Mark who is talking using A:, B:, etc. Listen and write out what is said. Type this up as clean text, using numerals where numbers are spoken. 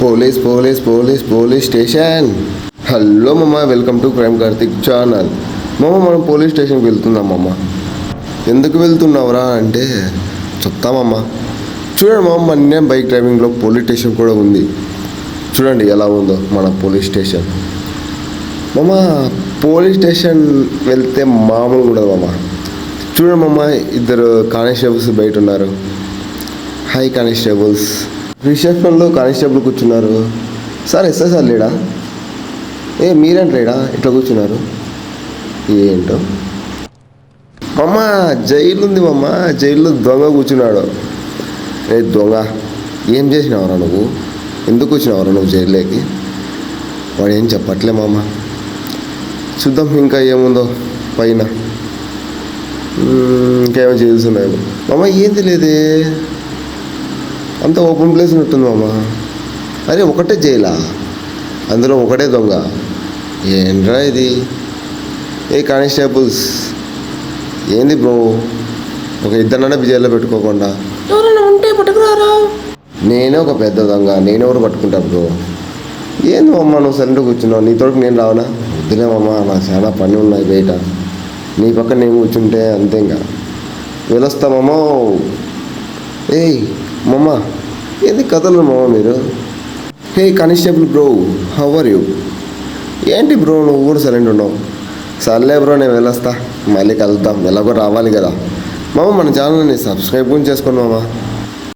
A: Police police police police station. Hello మమ్మ, welcome to crime Karthik channel. మమ్మ, మనం police స్టేషన్కి వెళ్తున్నాం మమ్మ. ఎందుకు వెళ్తున్నావురా అంటే చెప్తామమ్మ. చూడండి మమ్మ, మన బైక్ డ్రైవింగ్లో పోలీస్ స్టేషన్ కూడా ఉంది. చూడండి ఎలా ఉందో మన పోలీస్ స్టేషన్. మమ్మ, పోలీస్ స్టేషన్ వెళ్తే మామూలు ఉండదు మమ్మ. చూడండి మమ్మ, ఇద్దరు కానిస్టేబుల్స్ బయట ఉన్నారు. Hi constables. రిసెప్షన్లో కానిస్టేబుల్ కూర్చున్నారు. సార్ ఎస్ఐ లేడా? మీరేంట్రేడా ఇట్లా కూర్చున్నారు? ఏంటో మమ్మ, జైలు ఉంది మమ్మ. జైల్లో దొంగ కూర్చున్నాడు. దొంగ ఏం చేసినావురా నువ్వు? ఎందుకు వచ్చినావురా నువ్వు జైల్లోకి? వాడు ఏం చెప్పట్లే మామ. చూద్దాం ఇంకా ఏముందో పైన. ఇంకేమో చేస్తున్నాయి మామ. ఏంది లేదే, అంత ఓపెన్ ప్లేస్ ఉన్నట్టుంది మామ. అరే ఒకటే జైలా, అందులో ఒకటే దొంగ. ఏంట్రా ఇది? కానిస్టేబుల్స్ ఏంది బ్రో, ఒక ఇద్దరినైనా జైల్లో పెట్టుకోకుండా
B: ఎవరైనా ఉంటే పట్టుకురారా.
A: నేనే ఒక పెద్ద దొంగ, నేనెవరు పట్టుకుంటా బ్రో? ఏంది మమ్మ నువ్వు సరెండ్గా కూర్చున్నావు? నీ తోటికి నేను రావనా? వద్దులేమమ్మా, నాకు చాలా పని ఉన్నాయి బయట. నీ పక్కన నేను కూర్చుంటే అంతే. ఇంకా వెళ్ళొస్తామమ్మా. మమ్మ, ఏంది కథలు మమ్మ మీరు? Constable bro, how are you? ఏంటి బ్రో నువ్వు కూడా సైలెంట్ ఉన్నావు? సర్లే బ్రో, నేను వెళ్ళొస్తా, మళ్ళీ కలుద్దాం. ఎలాగో రావాలి కదా. మామ, మన ఛానల్ని సబ్స్క్రైబ్ కూడా చేసుకోండి మామ.